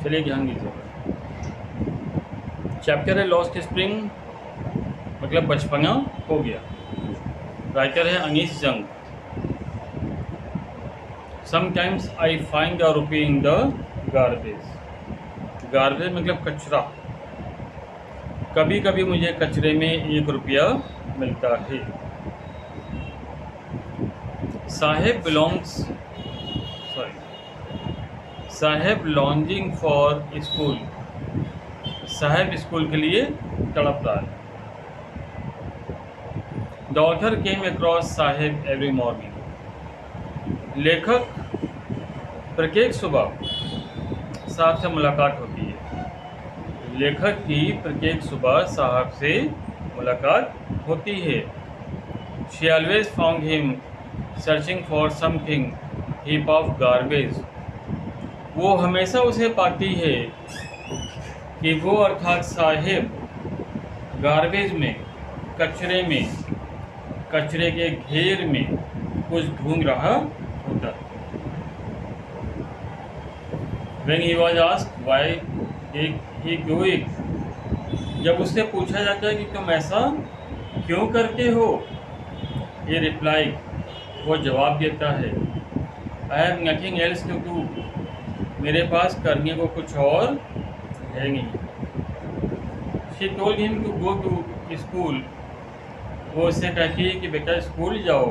चलिए ध्यान दीजिएगा। चैप्टर है लॉस्ट स्प्रिंग, मतलब बचपना हो गया। राइटर है अनीस जंग। Sometimes I find a rupee in the garbage. Garbage मतलब कचरा। कभी कभी मुझे कचरे में 1 रुपया मिलता है। Saheb belongs Saheb longing for school. Saheb school के लिए तड़प रहा है। The author came across Saheb every morning. लेखक प्रत्येक सुबह साहब से मुलाकात होती है। लेखक की प्रत्येक सुबह साहब से मुलाकात होती है। She always found him searching for something heap of garbage. वो हमेशा उसे पाती है कि वो अर्थात साहिब गार्बेज में, कचरे में, कचरे के घेर में कुछ ढूंढ रहा होता। When he was asked why he do it, जब उससे पूछा जाता है कि तुम ऐसा क्यों करते हो, ये रिप्लाई, वो जवाब देता है, I have nothing else to do, मेरे पास करने को कुछ और है नहीं। She told him to go to school, वो उससे कहती है कि बेटा स्कूल जाओ।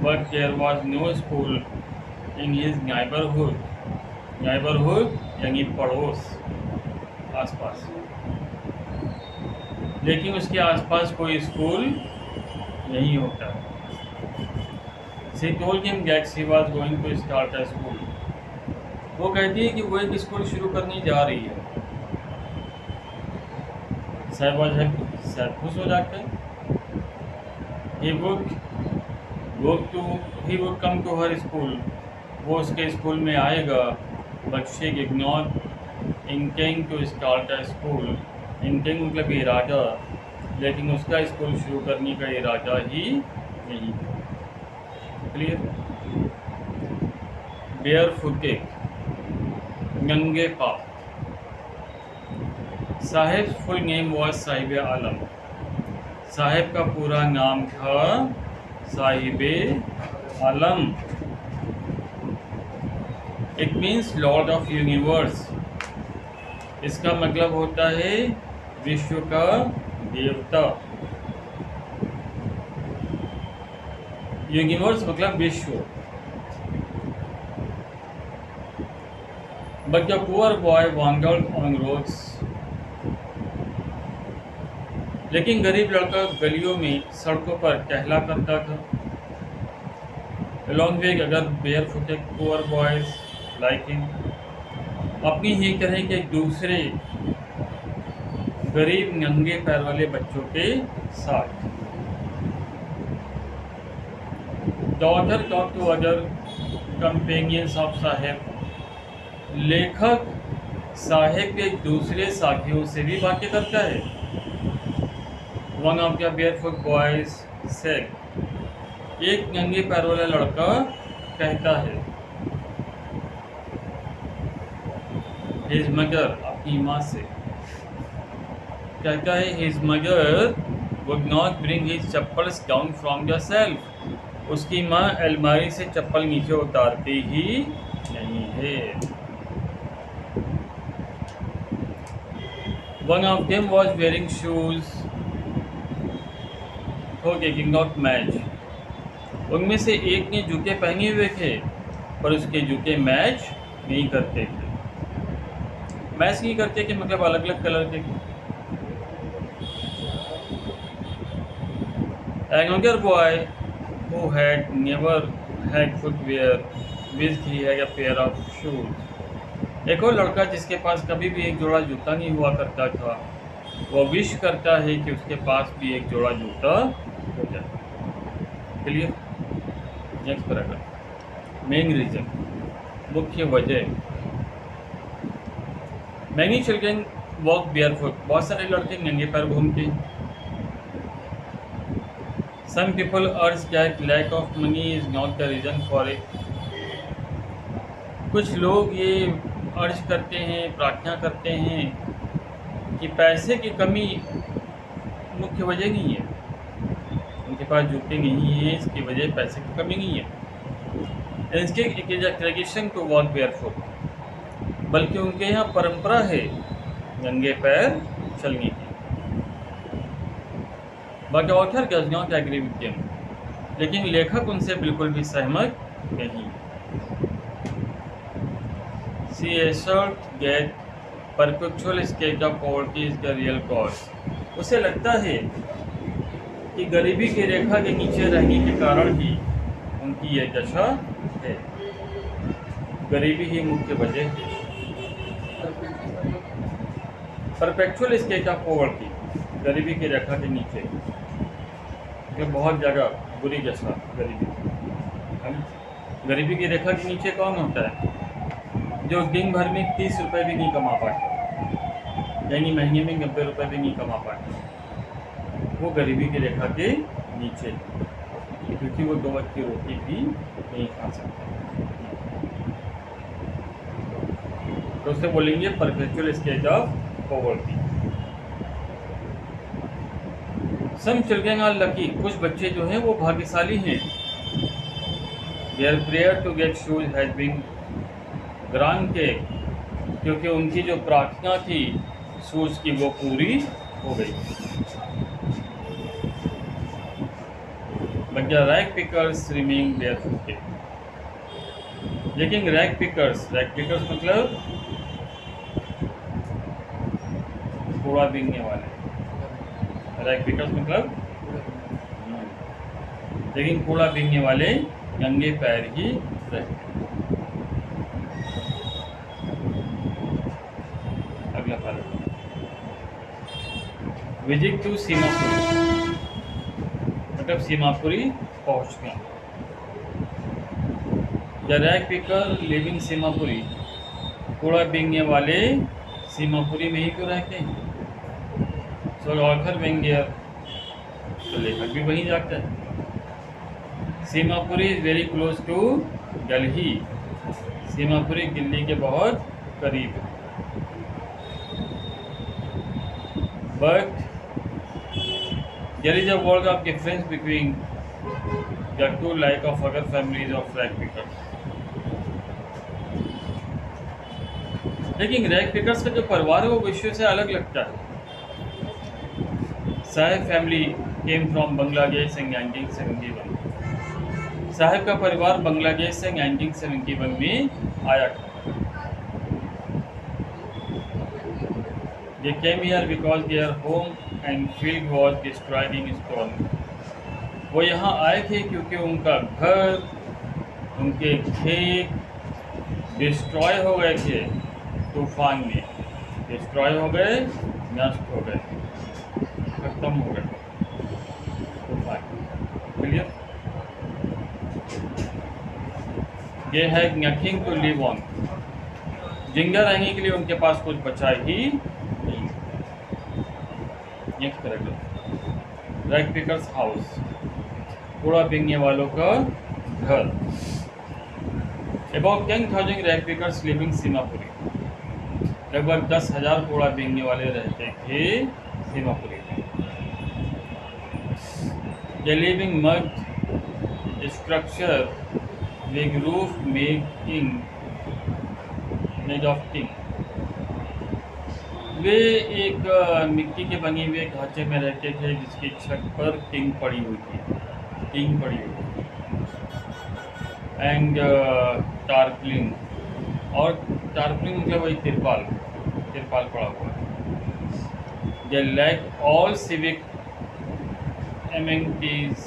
But there was no school in his neighborhood, neighborhood यानी पड़ोस, आसपास, लेकिन उसके आसपास कोई स्कूल नहीं होता। She told him that she was going to start a school, वो कहती है कि वो एक स्कूल शुरू करने जा रही है। साहब was happy, साहब खुश हो जाते हैं। He would come to her school, वो उसके स्कूल में आएगा। But she did not intend to start a school, intend मतलब इरादा, लेकिन उसका स्कूल शुरू करने का इरादा ही नहीं। क्लियर? Barefooted, नंगे पाँव। Sahib full name was Sahib Alam. Sahib का पूरा नाम था Sahib Alam. It means lord of universe, इसका मतलब होता है विश्व का देवता। यूनिवर्स मतलब विश्व। But the poor boy wandered on roads, लेकिन गरीब लड़का गलियों में, सड़कों पर टहला करता था। Along with other barefooted poor boys like him, अपनी ही तरह के दूसरे गरीब नंगे पैर वाले बच्चों के साथ। The author talked to other companions of साहेब, लेखक साहेब के दूसरे साथियों से भी बातें करता है। One of the barefoot boys said, एक नंगे पैर वाला लड़का कहता है, his mother, अपनी माँ से कहता है, his mother would not bring his chappals down from the shelf, उसकी माँ अलमारी से चप्पल नीचे उतारती ही नहीं है। One of them was wearing shoes for taking out match, उनमें से एक ने जूते पहने हुए थे पर उसके जूते मैच नहीं करते थे। मैच नहीं करते थे मतलब अलग अलग कलर के। Another boy who had never had footwear wished he had a pair of shoes, एक और लड़का जिसके पास कभी भी एक जोड़ा जूता नहीं हुआ करता था, वो विश करता है कि उसके पास भी एक जोड़ा जूता हो जाए। Clear? Next paragraph. Main reason, मुख्य वजह। मैनी चिल्ड्रन वॉक बेयरफुट, बहुत सारे लड़के नंगे पैर घूमते। Some people urge that lack of money is not the reason for it, कुछ लोग ये अर्ज करते हैं, प्रार्थना करते हैं कि पैसे की कमी मुख्य वजह नहीं है, उनके पास जूते नहीं है इसकी वजह पैसे की कमी नहीं है, इसके it is a tradition to walk barefoot, बल्कि उनके यहाँ परंपरा है नंगे पैर चलने की। But author does not agree with them, लेकिन लेखक उनसे बिल्कुल भी सहमत नहीं। She asserts that perpetual state of poverty is the real cause. उसे लगता है कि गरीबी की रेखा के नीचे रहने के कारण ही उनकी यह दशा है, गरीबी ही मुख्य वजह है। परपेचुअल स्टेट ऑफ पॉवर्टी, गरीबी की रेखा के नीचे, ये बहुत ज़्यादा बुरी दशा गरीबी। गरीबी की रेखा के नीचे कौन होता है? जो दिन भर में 30 रुपये भी नहीं कमा पाता, यानी महीने में 90 रुपये भी नहीं कमा पाता, वो गरीबी की रेखा के नीचे, क्योंकि वो 2 वक्त की रोटी भी नहीं खा सकता। तो उससे बोलेंगे perpetual state of poverty. Some children are lucky, कुछ बच्चे जो हैं वो भाग्यशाली हैं। Their prayer to get shoes has been granted, क्योंकि उनकी जो प्रार्थना थी शूज की वो पूरी हो गई। But the rag pickers remain बेयरफुटेड, लेकिन रैग पिकर्स मतलब कूड़ा बीनने वाले, रैग पिकर्स मतलब लेकिन कूड़ा बीनने वाले नंगे पैर ही रहते। अगला पैराग्राफ, विजिट टू सीमापुरी, मतलब सीमापुरी पहुँच गए। The rag picker living Seemapuri, कूड़ा बीनने वाले सीमापुरी में ही क्यों रहते हैं? सो ऑथर वेंगियर, तो लेखक भी वहीं जाता है। Seemapuri is very close to Delhi, Seemapuri Delhi के बहुत करीब है। But there is a world of difference between the two like of other families of rag pickers, लेकिन रैग पिकर्स का जो परिवार है वो विश्व से अलग लगता है। साहेब फैमिली केम फ्रॉम बांग्लादेश इन 1971, साहेब का परिवार बांग्लादेश से 1971 में आया था। They came here because their home and field was destroyed in storm. वो यहाँ आए थे क्योंकि उनका घर, उनके खेत डिस्ट्रॉय हो गए थे तूफान में, डिस्ट्रॉय हो गए, नष्ट हो गए, खत्म हो गए तूफान। Clear? They had nothing to live on. जिंदा रहने के लिए उनके पास कुछ बचा ही नहीं। Next paragraph, rag pickers house, कूड़ा बीनने वालों का घर। About 10,000 rag pickers living Seemapuri, लगभग 10,000 कूड़ा बीनने वाले रहते थे सीमापुरी में। They live in mud structure with roof made of tin. वे एक मिट्टी के बने हुए ढांचे में रहते थे जिसकी छत पर टिन पड़ी हुई थी, एंड टार्पलिन, और टार्पलिन मतलब वही तिरपाल पड़ा हुआ है। They lack all civic amenities,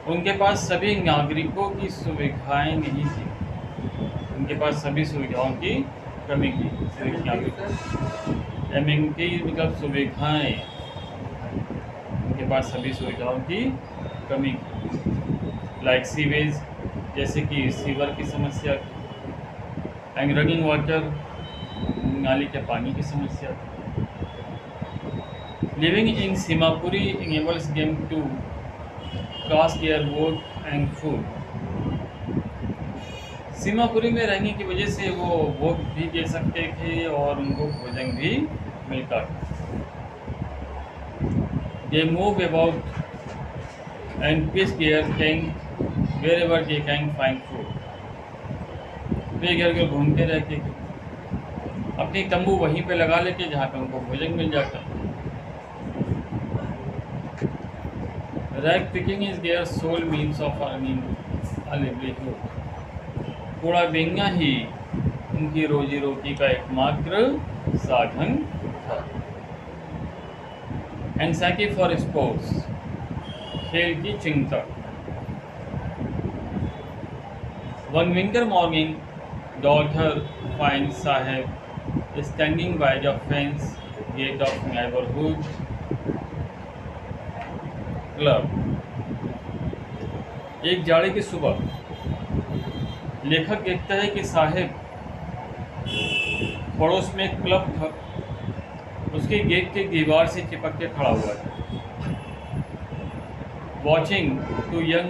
उनके पास सभी नागरिकों की सुविधाएं नहीं थी, उनके पास सभी सुविधाओं की कमी थी। एमेनिटीज मतलब सुविधाएं, उनके पास सभी सुविधाओं की कमी थी। लाइक सीवेज, जैसे कि सीवर की समस्या, एंड रनिंग वाटर, नाली के पानी की समस्या। Living in Seemapuri enables them to cast their wood and food. Seemapuri में रहने की वजह से वो वोट भी दे सकते थे और उनको भोजन भी मिलता था। They move about and pitch their camp wherever they can find food. वे घर घर घूमते रहते थे, अपनी तंबू वहीं पे लगा लेते जहाँ पे उनको भोजन मिल जाता। Rag picking is their sole means of earning a livelihood. कूड़ा बीनना ही उनकी रोजी रोटी का एकमात्र साधन था। एंग्जाइटी फॉर स्पोर्ट्स, खेल की चिंता। One winter morning daughter finds Sahib standing by the fence gate of neighborhood club. एक जाड़े की सुबह लेखक देखता है कि साहिब पड़ोस में एक क्लब था, उसके गेट के दीवार से चिपक के खड़ा हुआ है। Watching two young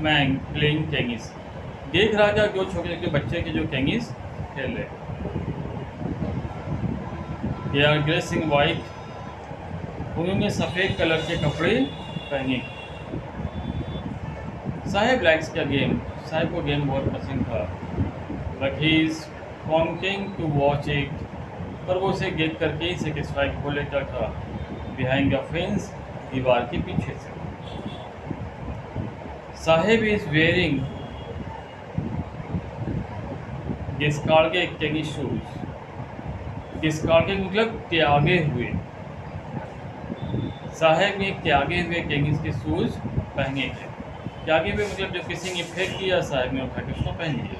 man playing tennis, देख रहा था दो छोटे छोटे बच्चे के जो टेनिस खेल रहे। They are dress in white, उन्होंने सफ़ेद कलर के कपड़े पहने। Sahib likes the game, Sahib को गेम बहुत पसंद था। But he is wanting to watch it, पर वो उसे देख करके ही सेटिस्फाइड हो लेता था। बिहाइंड द फेंस, दीवार के पीछे से। साहिब इज़ वेयरिंग डिस्कार्डेड एक टेनिस शूज। डिस्कार्डेड मतलब त्यागे हुए। साहिब ने त्यागे हुए टेनिस के शूज पहने थे। त्यागे हुए मतलब जब किसी ने फेंक दिया, साहिब ने उठा के उसको पहन लिया,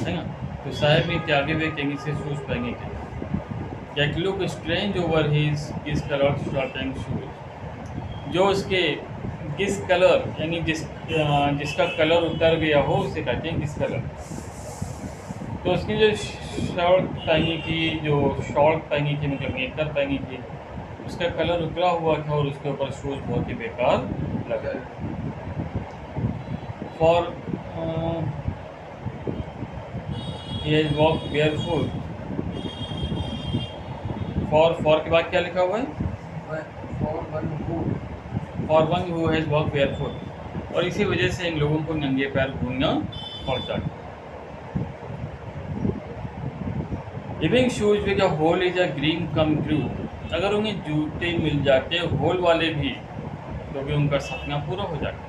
है ना। तो साहिब ने त्यागे हुए टेनिस के शूज पहने थे। That look strange over his discoloured shirt and shoes, जो उसके डिस्कलर यानी जिसका कलर उतर गया हो उसे कहते हैं डिस्कलर। तो उसकी जो शर्ट पहनी थी, जो शॉर्ट पहनी थी मतलब नेकर पहनी थी, उसका कलर उतरा हुआ था और उसके ऊपर शूज़ बहुत ही बेकार लगा। For he has walk barefoot. For के बाद क्या लिखा हुआ है? For one who has walk barefoot. और इसी वजह से इन लोगों को नंगे पैर घूमना पड़ता है। Living shoes with a hole is a dream come true. अगर उन्हें जूते मिल जाते होल वाले भी तो भी उनका सपना पूरा हो जाता।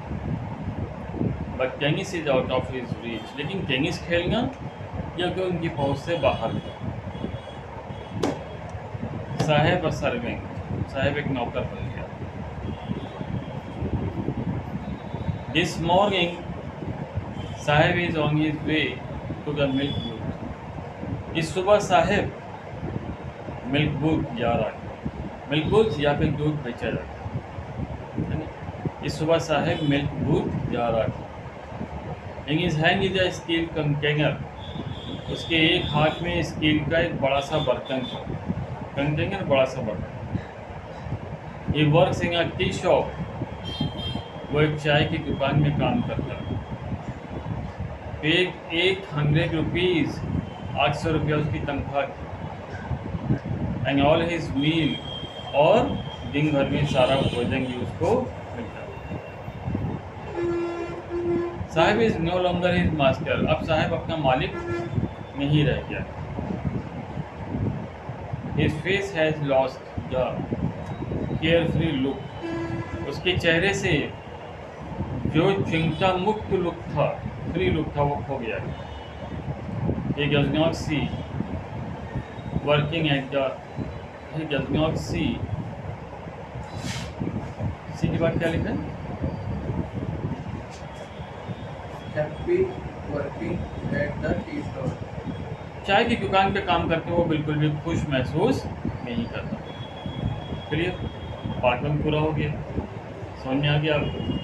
But tennis is out of his reach, लेकिन टेनिस खेलना यह तो उनकी पहुंच से बाहर है। साहेब अ सर्वेंट, साहेब एक नौकर बन गया। This morning Saheb is on his way to the milk booth. इस सुबह साहेब मिल्क बूथ जा रहा है। मिल्क बूथ या फिर दूध बेचा जाता है ना। इस सुबह साहेब मिल्क बूथ जा रहा है। In his hand is a steel container, उसके एक हाथ में स्टील का एक बड़ा सा बर्तन था। कंटेनर बड़ा सा बर्तन। ये works in a tea shop, वो एक चाय की दुकान में काम करता है। पेड 800 रुपीज़, 800 रुपया उसकी तनख्वाह थी। एंड ऑल हिज मील, और दिन भर में सारा भोजन भी उसको मिलता। Sahib is no longer his master, अब साहिब अपना मालिक नहीं रह गया। His face has lost the care free look, उसके चेहरे से जो चिंता मुक्त लुक था, फ्री लुक था, वो खो गया। He does not see working at the, he does not see के बाद क्या लिखा है? Happy working at the tea stall. चाय की दुकान पे काम करते हुए वो बिल्कुल भी खुश महसूस नहीं करता। क्लियर? पार्ट 1 पूरा हो गया, समझ में आ गया आपको?